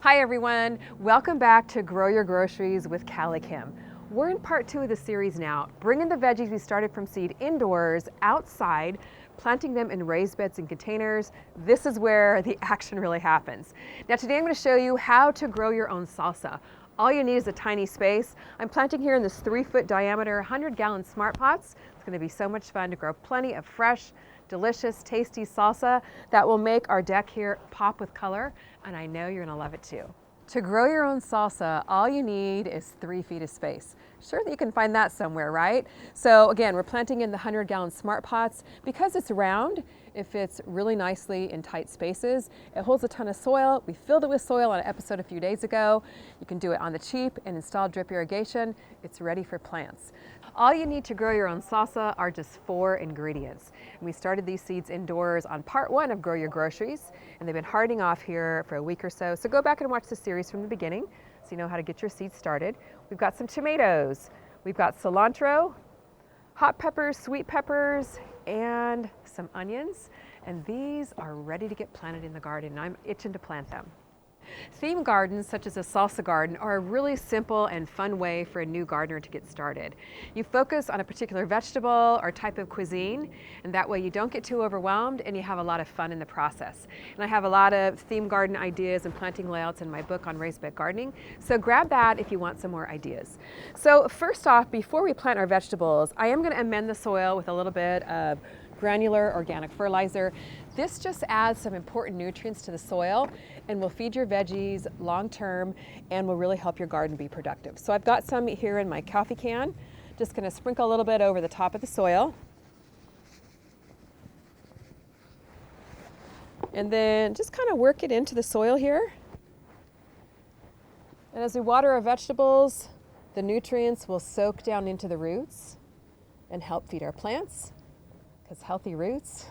Hi everyone, welcome back to Grow Your Groceries with CaliKim. We're in part 2 of the series now, bringing the veggies we started from seed indoors, outside, planting them in raised beds and containers. This is where the action really happens. Now today I'm going to show you how to grow your own salsa. All you need is a tiny space. I'm planting here in this 3-foot diameter, 100-gallon smart pots. It's going to be so much fun to grow plenty of fresh, delicious, tasty salsa that will make our deck here pop with color, and I know you're gonna love it too. To grow your own salsa, all you need is 3 feet of space. Sure that you can find that somewhere, right? So again, we're planting in the 100-gallon smart pots. Because it's round, it fits really nicely in tight spaces. It holds a ton of soil. We filled it with soil on an episode a few days ago. You can do it on the cheap and install drip irrigation. It's ready for plants. All you need to grow your own salsa are just 4 ingredients. And we started these seeds indoors on part 1 of Grow Your Groceries, and they've been hardening off here for a week or so. So go back and watch the series from the beginning so you know how to get your seeds started. We've got some tomatoes, we've got cilantro, hot peppers, sweet peppers, and some onions. And these are ready to get planted in the garden. I'm itching to plant them. Theme gardens, such as a salsa garden, are a really simple and fun way for a new gardener to get started. You focus on a particular vegetable or type of cuisine, and that way you don't get too overwhelmed and you have a lot of fun in the process. And I have a lot of theme garden ideas and planting layouts in my book on raised bed gardening, so grab that if you want some more ideas. So first off, before we plant our vegetables, I am going to amend the soil with a little bit of granular organic fertilizer. This just adds some important nutrients to the soil and will feed your veggies long term and will really help your garden be productive. So I've got some here in my coffee can. Just going to sprinkle a little bit over the top of the soil. And then just kind of work it into the soil here. And as we water our vegetables, the nutrients will soak down into the roots and help feed our plants, because healthy roots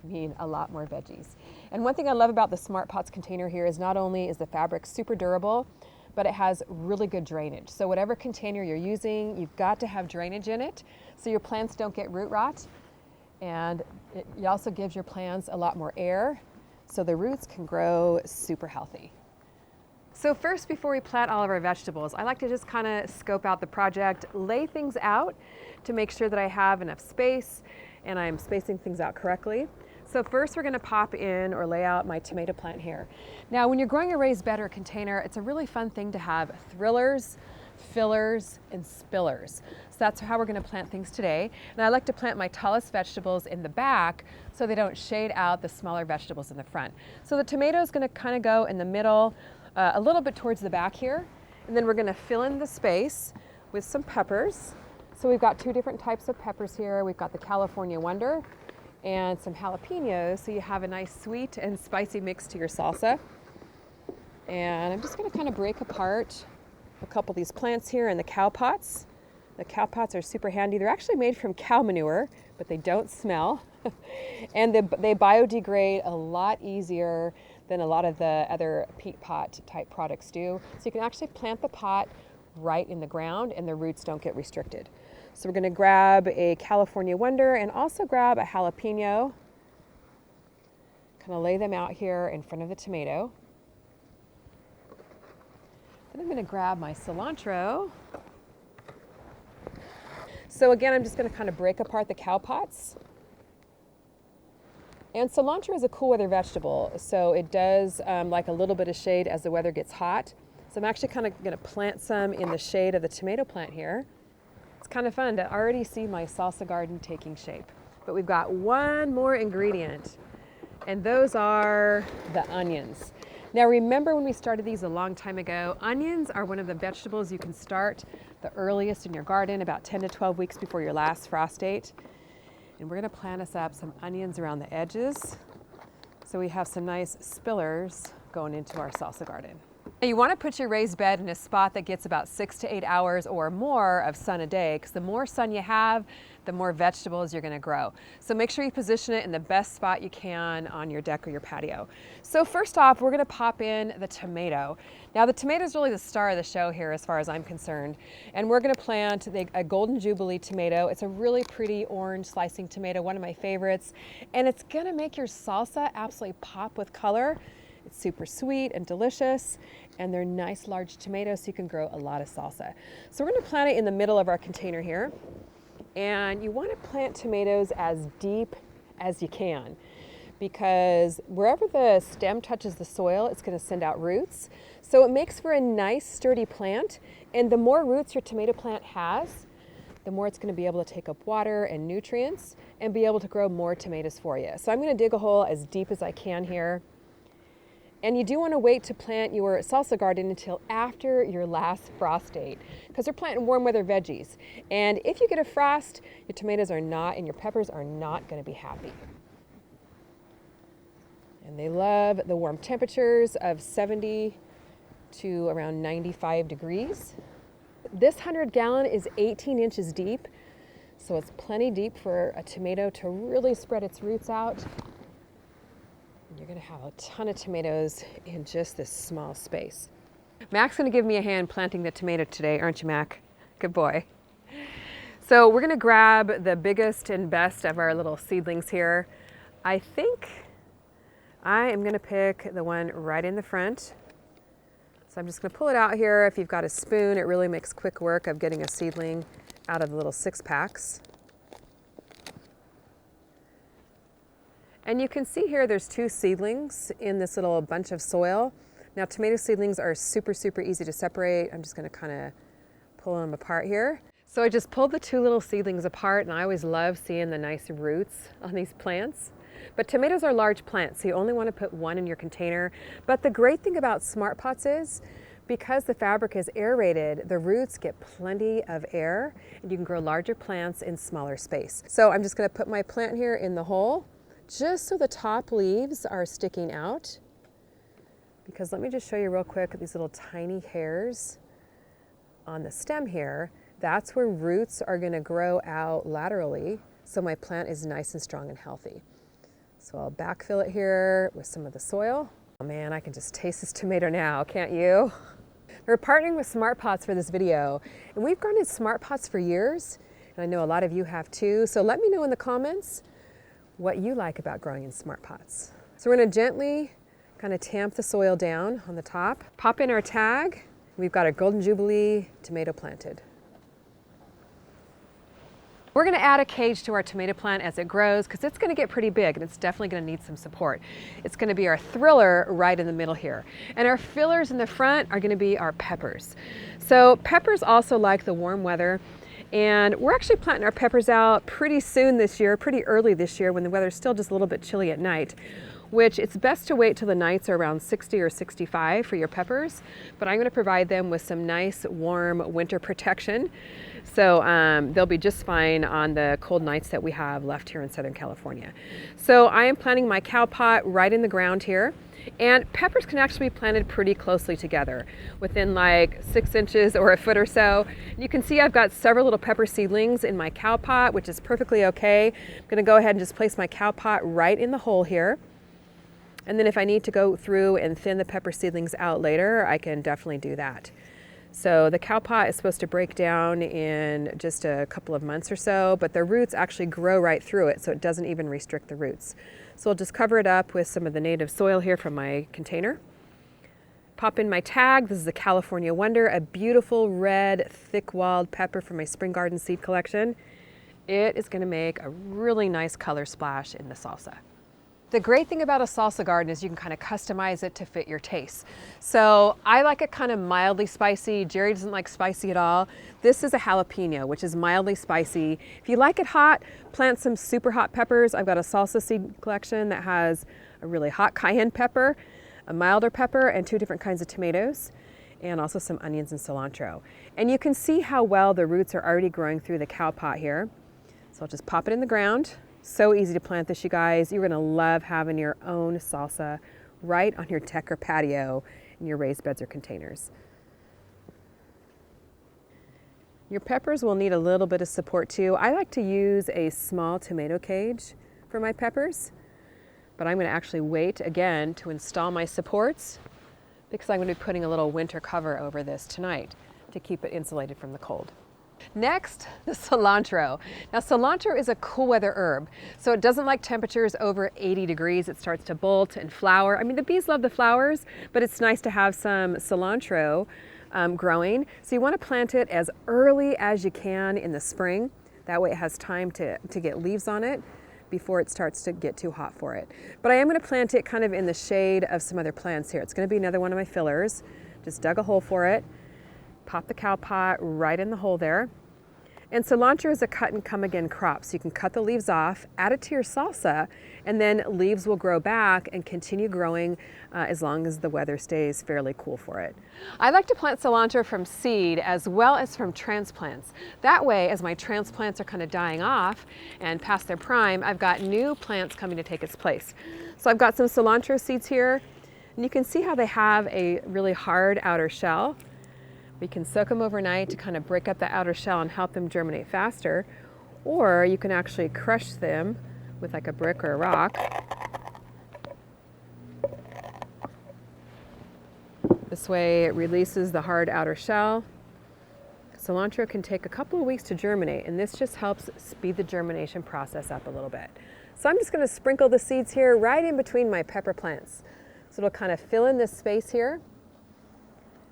mean a lot more veggies. And one thing I love about the Smart Pots container here is not only is the fabric super durable, but it has really good drainage. So whatever container you're using, you've got to have drainage in it so your plants don't get root rot. And it also gives your plants a lot more air so the roots can grow super healthy. So first, before we plant all of our vegetables, I like to just kind of scope out the project, lay things out to make sure that I have enough space and I'm spacing things out correctly. So first we're going to pop in or lay out my tomato plant here. Now when you're growing a raised bed or container, it's a really fun thing to have thrillers, fillers, and spillers. So that's how we're going to plant things today. And I like to plant my tallest vegetables in the back so they don't shade out the smaller vegetables in the front. So the tomato is going to kind of go in the middle, a little bit towards the back here. And then we're going to fill in the space with some peppers. So we've got 2 different types of peppers here. We've got the California Wonder and some jalapenos, so you have a nice sweet and spicy mix to your salsa. And I'm just going to kind of break apart a couple of these plants here in the cow pots. The cow pots are super handy. They're actually made from cow manure, but they don't smell. And they biodegrade a lot easier than a lot of the other peat pot type products do. So you can actually plant the pot right in the ground and the roots don't get restricted. So we're going to grab a California Wonder and also grab a jalapeno. Kind of lay them out here in front of the tomato. Then I'm going to grab my cilantro. So again, I'm just going to kind of break apart the cow pots. And cilantro is a cool weather vegetable, so it does like a little bit of shade as the weather gets hot. So I'm actually kind of going to plant some in the shade of the tomato plant here. It's kind of fun to already see my salsa garden taking shape. But we've got one more ingredient, and those are the onions. Now remember when we started these a long time ago, onions are one of the vegetables you can start the earliest in your garden, about 10 to 12 weeks before your last frost date. And we're going to plant us up some onions around the edges so we have some nice spillers going into our salsa garden. You want to put your raised bed in a spot that gets about 6 to 8 hours or more of sun a day, because the more sun you have, the more vegetables you're going to grow. So make sure you position it in the best spot you can on your deck or your patio. So first off, we're going to pop in the tomato. Now the tomato is really the star of the show here as far as I'm concerned. And we're going to plant a Golden Jubilee tomato. It's a really pretty orange slicing tomato, one of my favorites. And it's going to make your salsa absolutely pop with color. It's super sweet and delicious, and they're nice large tomatoes, so you can grow a lot of salsa. So we're gonna plant it in the middle of our container here. And you wanna plant tomatoes as deep as you can, because wherever the stem touches the soil, it's gonna send out roots. So it makes for a nice sturdy plant, and the more roots your tomato plant has, the more it's gonna be able to take up water and nutrients and be able to grow more tomatoes for you. So I'm gonna dig a hole as deep as I can here. And you do wanna wait to plant your salsa garden until after your last frost date, because we're planting warm weather veggies. And if you get a frost, your tomatoes are not, and your peppers are not gonna be happy. And they love the warm temperatures of 70 to around 95 degrees. This 100-gallon is 18 inches deep, so it's plenty deep for a tomato to really spread its roots out. And you're gonna have a ton of tomatoes in just this small space. Mac's gonna give me a hand planting the tomato today, aren't you, Mac? Good boy. So we're gonna grab the biggest and best of our little seedlings here. I think I am gonna pick the one right in the front. So I'm just gonna pull it out here. If you've got a spoon, it really makes quick work of getting a seedling out of the little 6-packs. And you can see here there's 2 seedlings in this little bunch of soil. Now tomato seedlings are super, super easy to separate. I'm just gonna kinda pull them apart here. So I just pulled the 2 little seedlings apart, and I always love seeing the nice roots on these plants. But tomatoes are large plants, so you only want to put 1 in your container. But the great thing about smart pots is, because the fabric is aerated, the roots get plenty of air, and you can grow larger plants in smaller space. So I'm just going to put my plant here in the hole, just so the top leaves are sticking out. Because let me just show you real quick these little tiny hairs on the stem here. That's where roots are going to grow out laterally, so my plant is nice and strong and healthy. So I'll backfill it here with some of the soil. Oh man, I can just taste this tomato now, can't you? We're partnering with Smart Pots for this video, and we've grown in Smart Pots for years, and I know a lot of you have too. So let me know in the comments what you like about growing in Smart Pots. So we're gonna gently kind of tamp the soil down on the top, pop in our tag. We've got our Golden Jubilee tomato planted. We're gonna add a cage to our tomato plant as it grows, because it's gonna get pretty big and it's definitely gonna need some support. It's gonna be our thriller right in the middle here. And our fillers in the front are gonna be our peppers. So peppers also like the warm weather, and we're actually planting our peppers out pretty soon this year, pretty early this year, when the weather's still just a little bit chilly at night, which it's best to wait till the nights are around 60 or 65 for your peppers. But I'm gonna provide them with some nice warm winter protection. So they'll be just fine on the cold nights that we have left here in Southern California. So I am planting my cow pot right in the ground here. And peppers can actually be planted pretty closely together, within like 6 inches or a foot or so. You can see I've got several little pepper seedlings in my cow pot, which is perfectly okay. I'm gonna go ahead and just place my cow pot right in the hole here. And then if I need to go through and thin the pepper seedlings out later, I can definitely do that. So the cow pot is supposed to break down in just a couple of months or so, but the roots actually grow right through it, so it doesn't even restrict the roots. So I'll just cover it up with some of the native soil here from my container. Pop in my tag. This is the California Wonder, a beautiful red, thick-walled pepper from my spring garden seed collection. It is gonna make a really nice color splash in the salsa. The great thing about a salsa garden is you can kind of customize it to fit your taste. So I like it kind of mildly spicy. Jerry doesn't like spicy at all. This is a jalapeno, which is mildly spicy. If you like it hot, plant some super hot peppers. I've got a salsa seed collection that has a really hot cayenne pepper, a milder pepper, and 2 different kinds of tomatoes, and also some onions and cilantro. And you can see how well the roots are already growing through the cow pot here. So I'll just pop it in the ground. So easy to plant this, you guys. You're gonna love having your own salsa right on your deck or patio in your raised beds or containers. Your peppers will need a little bit of support too. I like to use a small tomato cage for my peppers, but I'm gonna actually wait again to install my supports, because I'm gonna be putting a little winter cover over this tonight to keep it insulated from the cold. Next, the cilantro. Now cilantro is a cool weather herb, so it doesn't like temperatures over 80 degrees. It starts to bolt and flower. I mean, the bees love the flowers, but it's nice to have some cilantro growing. So you want to plant it as early as you can in the spring. That way it has time to get leaves on it before it starts to get too hot for it. But I am going to plant it kind of in the shade of some other plants here. It's going to be another one of my fillers. Just dug a hole for it. Pop the cow pot right in the hole there. And cilantro is a cut and come again crop, so you can cut the leaves off, add it to your salsa, and then leaves will grow back and continue growing as long as the weather stays fairly cool for it. I like to plant cilantro from seed as well as from transplants. That way, as my transplants are kind of dying off and past their prime, I've got new plants coming to take its place. So I've got some cilantro seeds here, and you can see how they have a really hard outer shell. We can soak them overnight to kind of break up the outer shell and help them germinate faster, or you can actually crush them with like a brick or a rock. This way it releases the hard outer shell. Cilantro can take a couple of weeks to germinate, and this just helps speed the germination process up a little bit. So I'm just going to sprinkle the seeds here right in between my pepper plants. So it'll kind of fill in this space here.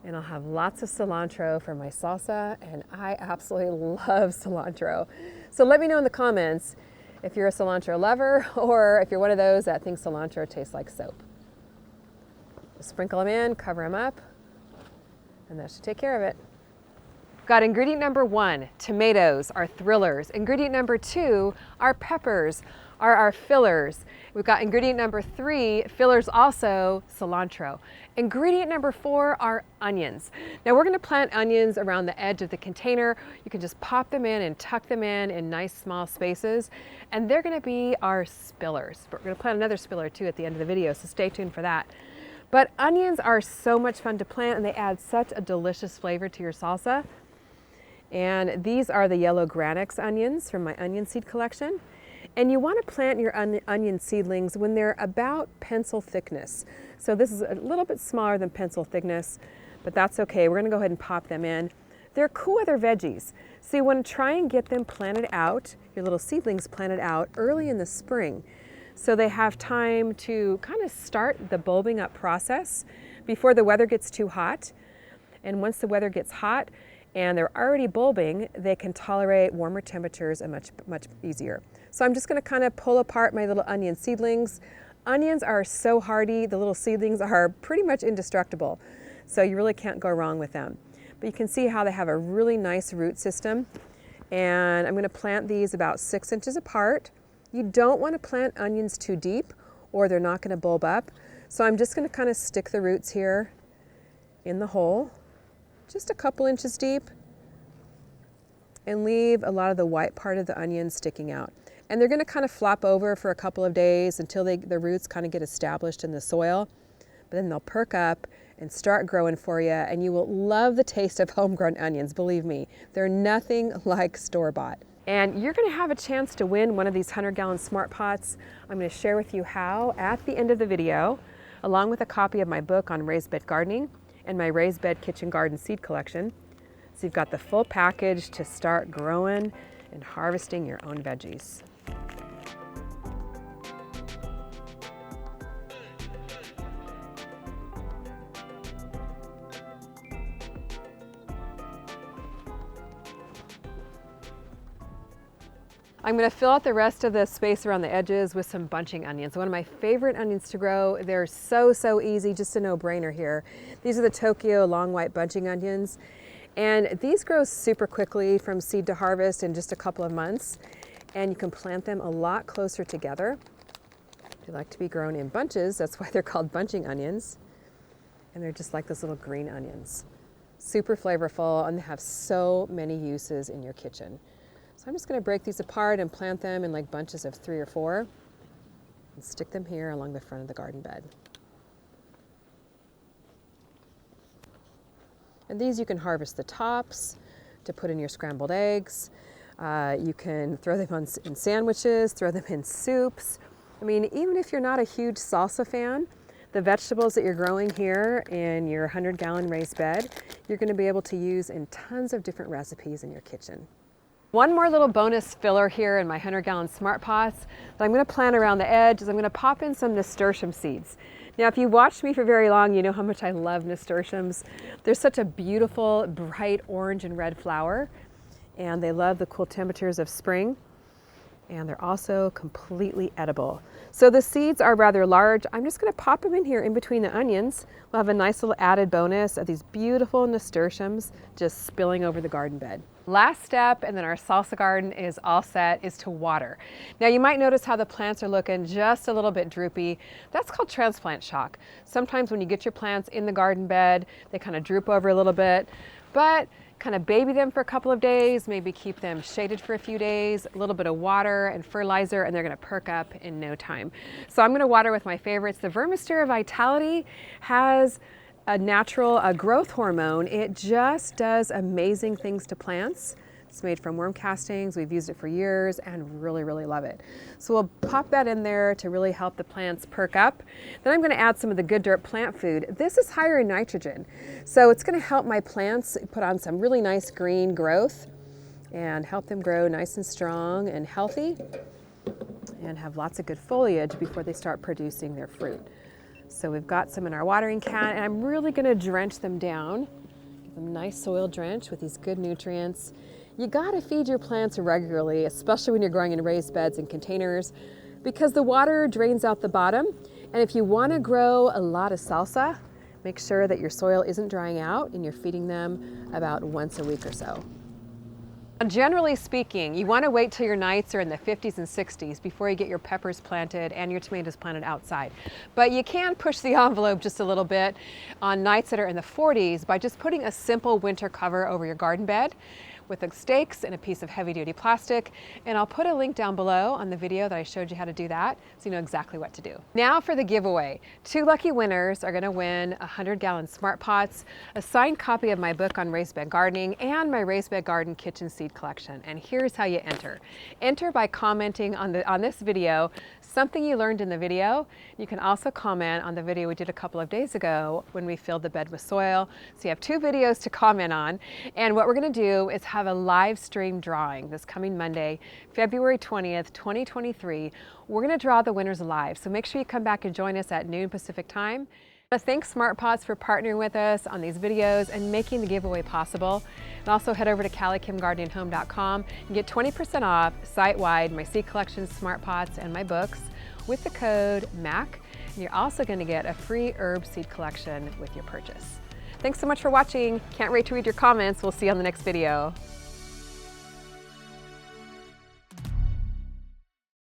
And I'll have lots of cilantro for my salsa, and I absolutely love cilantro. So let me know in the comments if you're a cilantro lover or if you're one of those that thinks cilantro tastes like soap. Just sprinkle them in, cover them up, and that should take care of it. Got ingredient number 1, tomatoes, our thrillers. Ingredient number 2, our peppers, are our fillers. We've got ingredient number 3, fillers also, cilantro. Ingredient number 4 are onions. Now we're gonna plant onions around the edge of the container. You can just pop them in and tuck them in nice small spaces, and they're gonna be our spillers. But we're gonna plant another spiller too at the end of the video, so stay tuned for that. But onions are so much fun to plant, and they add such a delicious flavor to your salsa. And these are the yellow Granix onions from my onion seed collection. And you want to plant your onion seedlings when they're about pencil thickness. So this is a little bit smaller than pencil thickness, but that's okay. We're going to go ahead and pop them in. They're cool weather veggies. So you want to try and get them planted out, your little seedlings planted out early in the spring. So they have time to kind of start the bulbing up process before the weather gets too hot. And once the weather gets hot and they're already bulbing, they can tolerate warmer temperatures and much easier. So I'm just going to kind of pull apart my little onion seedlings. Onions are so hardy, the little seedlings are pretty much indestructible. So you really can't go wrong with them. But you can see how they have a really nice root system. And I'm going to plant these about 6 inches apart. You don't want to plant onions too deep or they're not going to bulb up. So I'm just going to kind of stick the roots here in the hole, just a couple inches deep, and leave a lot of the white part of the onion sticking out. And they're going to kind of flop over for a couple of days until the roots kind of get established in the soil. But then they'll perk up and start growing for you, and you will love the taste of homegrown onions. Believe me, they're nothing like store-bought. And you're going to have a chance to win one of these 100-gallon Smart Pots. I'm going to share with you how at the end of the video, along with a copy of my book on raised bed gardening and my raised bed kitchen garden seed collection. So you've got the full package to start growing and harvesting your own veggies. I'm going to fill out the rest of the space around the edges with some bunching onions. One of my favorite onions to grow. They're so easy, just a no-brainer here. These are the Tokyo long white bunching onions. And these grow super quickly from seed to harvest in just a couple of months. And you can plant them a lot closer together. They like to be grown in bunches. That's why they're called bunching onions. And they're just like those little green onions. Super flavorful, and they have so many uses in your kitchen. So I'm just going to break these apart and plant them in like bunches of 3 or 4 and stick them here along the front of the garden bed. And these you can harvest the tops to put in your scrambled eggs. You can throw them in sandwiches, throw them in soups. I mean, even if you're not a huge salsa fan, The vegetables that you're growing here in your 100-gallon raised bed, you're going to be able to use in tons of different recipes in your kitchen. One more little bonus filler here in my 100-gallon smart pots that I'm going to plant around the edge is I'm going to pop in some nasturtium seeds. Now, if you watched me for very long, you know how much I love nasturtiums. They're such a beautiful, bright orange and red flower, and they love the cool temperatures of spring, and they're also completely edible. So the seeds are rather large. I'm just going to pop them in here in between the onions. We'll have a nice little added bonus of these beautiful nasturtiums just spilling over the garden bed. Last step, and then our salsa garden is all set, is to water. Now you might notice how the plants are looking just a little bit droopy. That's called transplant shock. Sometimes when you get your plants in the garden bed, they kind of droop over a little bit, but kind of baby them for a couple of days, maybe keep them shaded for a few days, a little bit of water and fertilizer, and they're going to perk up in no time. So I'm going to water with my favorites. The Vermistera Vitality has a natural growth hormone. It just does amazing things to plants. It's made from worm castings. We've used it for years and really, really love it. So we'll pop that in there to really help the plants perk up. Then I'm going to add some of the Good Dirt plant food. This is higher in nitrogen, so it's going to help my plants put on some really nice green growth and help them grow nice and strong and healthy and have lots of good foliage before they start producing their fruit. So we've got some in our watering can, and I'm really going to drench them down. Give them a nice soil drench with these good nutrients. You got to feed your plants regularly, especially when you're growing in raised beds and containers, because the water drains out the bottom. And if you want to grow a lot of salsa, make sure that your soil isn't drying out and you're feeding them about once a week or so. Generally speaking, you want to wait till your nights are in the 50s and 60s before you get your peppers planted and your tomatoes planted outside. But you can push the envelope just a little bit on nights that are in the 40s by just putting a simple winter cover over your garden bed with the stakes and a piece of heavy-duty plastic, and I'll put a link down below on the video that I showed you how to do that, so you know exactly what to do. Now for the giveaway. 2 lucky winners are going to win 100-gallon smart pots, a signed copy of my book on raised bed gardening, and my raised bed garden kitchen seed collection. And here's how you enter. Enter by commenting on this video something you learned in the video. You can also comment on the video we did a couple of days ago when we filled the bed with soil. So you have 2 videos to comment on, and what we're going to do is have a live stream drawing this coming Monday, February 20th, 2023. We're going to draw the winners live, so make sure you come back and join us at noon Pacific time. Thanks SmartPots for partnering with us on these videos and making the giveaway possible. And also head over to CaliKimGardeningHome.com and get 20% off site-wide my seed collection, SmartPots, and my books with the code MAC. And you're also going to get a free herb seed collection with your purchase. Thanks so much for watching. Can't wait to read your comments. We'll see you on the next video.